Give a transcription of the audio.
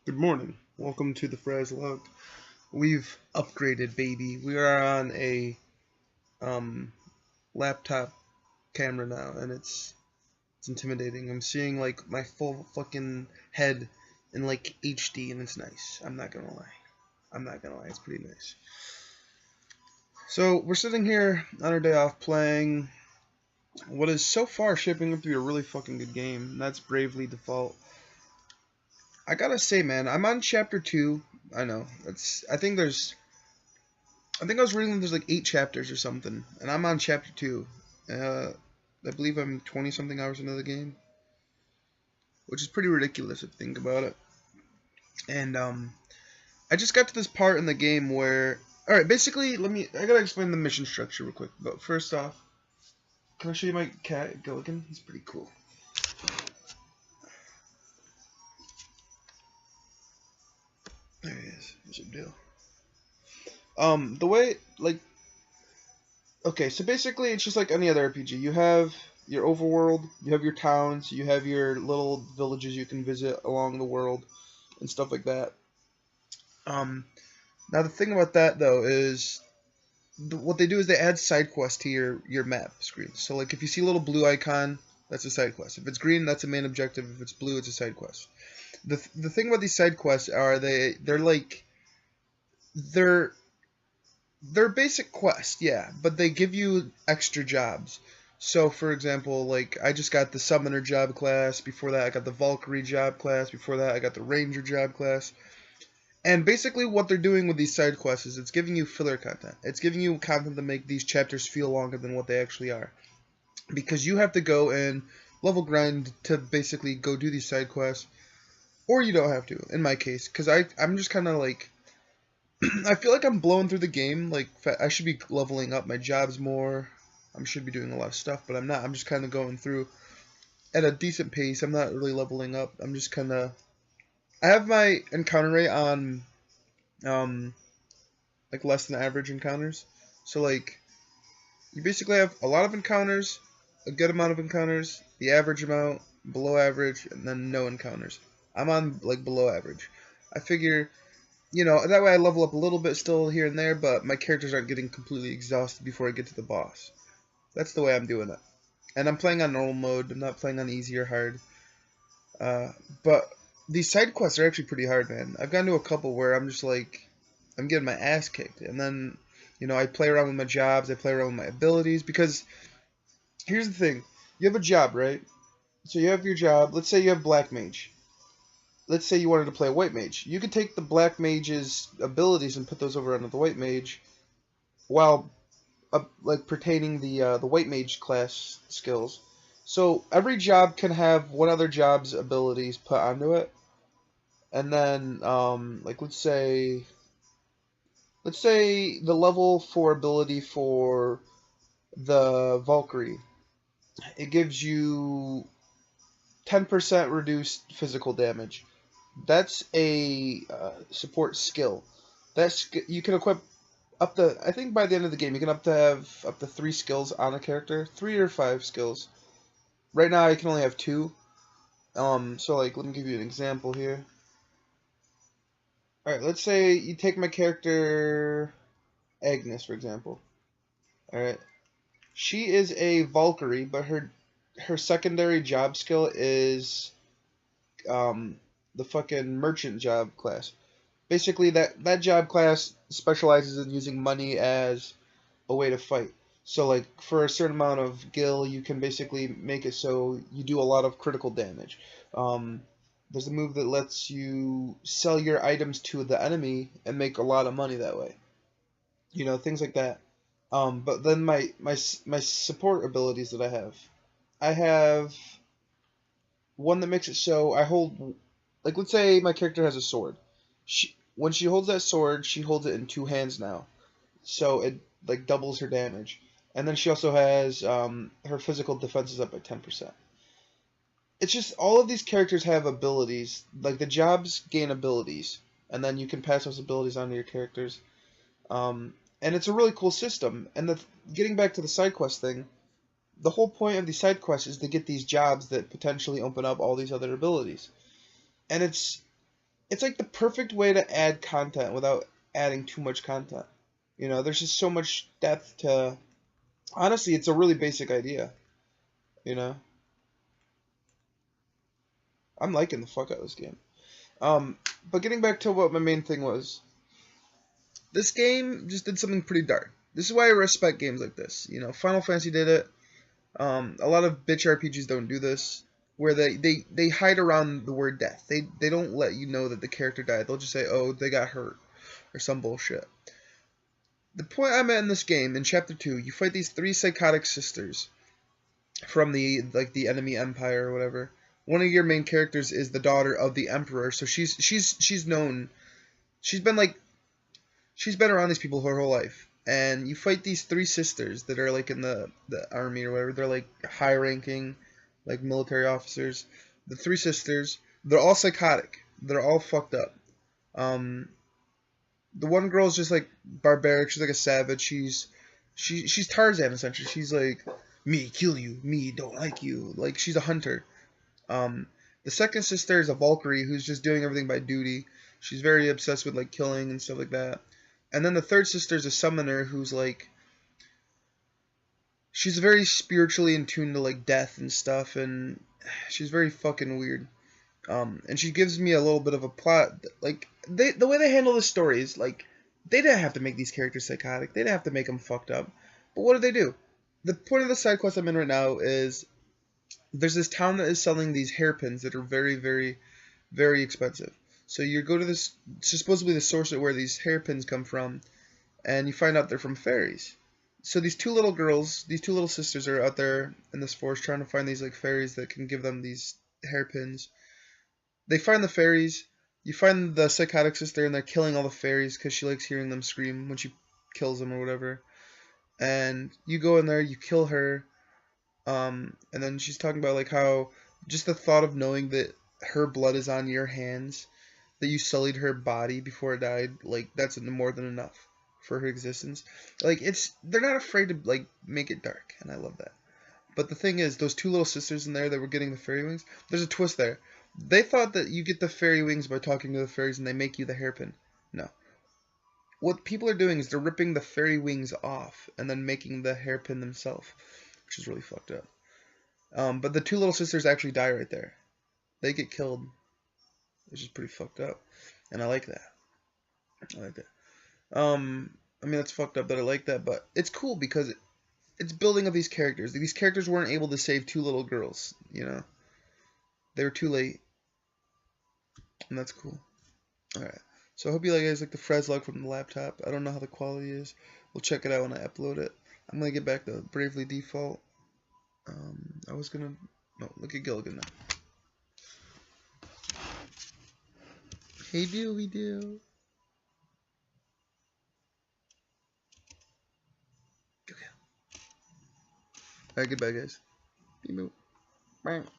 Good morning. Welcome to the Frazzlog. We've upgraded, baby. We are on a um, laptop camera now, and it's intimidating. I'm seeing like my full fucking head in like HD, and it's nice. I'm not gonna lie. It's pretty nice. So we're sitting here on our day off playing what is so far shaping up to be a really fucking good game, and that's Bravely Default. I gotta say, man, I'm on chapter 2. I know. I think I was reading there's like 8 chapters or something, and I'm on chapter 2. I believe I'm 20 something hours into the game, which is pretty ridiculous if you think about it. And I just got to this part in the game where, all right, basically, I gotta explain the mission structure real quick. But first off, can I show you my cat Gilligan? He's pretty cool. There he is. What's your deal? The way okay, so basically it's just like any other RPG. You have your overworld, you have your towns, you have your little villages you can visit along the world, and stuff like that. Um, Now the thing about that though is what they do is they add side quests to your map screen. So like if you see a little blue icon, that's a side quest. If it's green, that's a main objective. If it's blue, it's a side quest. The thing about these side quests are they're they're basic quests, yeah, but they give you extra jobs. So, for example, like I just got the Summoner job class. Before that, I got the Valkyrie job class. Before that, I got the Ranger job class. And basically, what they're doing with these side quests is it's giving you filler content. It's giving you content to make these chapters feel longer than what they actually are. Because you have to go and level grind to basically go do these side quests, or you don't have to. In my case, because I'm just kind of like I feel like I'm blowing through the game. Like I should be leveling up my jobs more. I should be doing a lot of stuff, but I'm not. I'm just kind of going through at a decent pace. I'm not really leveling up. I'm just kind of. I have my encounter rate on, um, like less than average encounters. So like, you basically have a lot of encounters, a good amount of encounters, the average amount, below average, and then no encounters. I'm on like below average. I figure that way I level up a little bit still here and there, but my characters aren't getting completely exhausted before I get to the boss. That's the way I'm doing it. And I'm playing on normal mode. I'm not playing on easy or hard. But these side quests are actually pretty hard, man. I've gotten to a couple where I'm just like, I'm getting my ass kicked. And then, I play around with my jobs. I play around with my abilities. Because here's the thing. You have a job, right? So you have your job. Let's say you have Black Mage. Let's say you wanted to play a white mage. You could take the black mage's abilities and put those over onto the white mage, while like pertaining the white mage class skills. So every job can have one other job's abilities put onto it, and then like let's say the level 4 ability for the Valkyrie, it gives you 10% reduced physical damage. That's a support skill. You can equip up to, I think by the end of the game you can have up to 3 skills on a character, 3 or 5 skills. Right now I can only have 2. So like let me give you an example here. All right, let's say you take my character Agnes for example. All right, she is a Valkyrie, but her secondary job skill is the fucking merchant job class. Basically, that job class specializes in using money as a way to fight. So, like, for a certain amount of gil, you can basically make it so you do a lot of critical damage. There's a move that lets you sell your items to the enemy and make a lot of money that way. Things like that. But then my support abilities that I have one that makes it so I hold, like, let's say my character has a sword. When she holds that sword, she holds it in 2 hands now, so it like doubles her damage. And then she also has her physical defense is up by 10%. It's just all of these characters have abilities. Like the jobs gain abilities, and then you can pass those abilities on to your characters. And it's a really cool system. And getting back to the side quest thing, the whole point of these side quests is to get these jobs that potentially open up all these other abilities. And it's like the perfect way to add content without adding too much content. You know, there's just so much depth to. Honestly, it's a really basic idea. You know, I'm liking the fuck out of this game. But getting back to what my main thing was, this game just did something pretty dark. This is why I respect games like this. You know, Final Fantasy did it. A lot of bitch RPGs don't do this, where they hide around the word death. They don't let you know that the character died. They'll just say, oh, they got hurt, or some bullshit. The point I'm at in this game, in Chapter 2, you fight these three psychotic sisters from the enemy empire or whatever. One of your main characters is the daughter of the emperor, so she's known. She's been like she's been around these people her whole life. And you fight these three sisters that are like in the army or whatever. They're like high ranking, like military officers. The three sisters, they're all psychotic. They're all fucked up. Um, the one girl's just like barbaric. She's like a savage. She's Tarzan essentially. She's like, me kill you, me don't like you. Like she's a hunter. Um, the second sister is a Valkyrie who's just doing everything by duty. She's very obsessed with like killing and stuff like that. And then the third sister is a summoner who's like, she's very spiritually in tune to like death and stuff, and she's very fucking weird. And she gives me a little bit of a plot. Like the way they handle the story is like, they didn't have to make these characters psychotic. They didn't have to make them fucked up. But what did they do? The point of the side quest I'm in right now is there's this town that is selling these hairpins that are very, very, very expensive. So you go to this, it's supposedly the source of where these hairpins come from, and you find out they're from fairies. So these two little girls, these two little sisters are out there in this forest trying to find these like fairies that can give them these hairpins. They find the fairies. You find the psychotic sister, and they're killing all the fairies because she likes hearing them scream when she kills them or whatever. And you go in there, you kill her, and then she's talking about like how just the thought of knowing that her blood is on your hands, that you sullied her body before it died, like that's more than enough for her existence. Like they're not afraid to like make it dark, and I love that. But the thing is, those two little sisters in there that were getting the fairy wings, there's a twist there. They thought that you get the fairy wings by talking to the fairies and they make you the hairpin. No. What people are doing is they're ripping the fairy wings off and then making the hairpin themselves, which is really fucked up. But the two little sisters actually die right there. They get killed, which is pretty fucked up. And I like that. I like that. I mean, that's fucked up that I like that, but it's cool because it's building up these characters. These characters weren't able to save two little girls, you know? They were too late, and that's cool. Alright, so I hope you guys like the Frazzlog from the laptop. I don't know how the quality is. We'll check it out when I upload it. I'm going to get back to Bravely Default. I was going to... No, look at Gilligan now. Hey, Dewey Dew. Okay. Alright, goodbye, guys. Beep boop. Bye.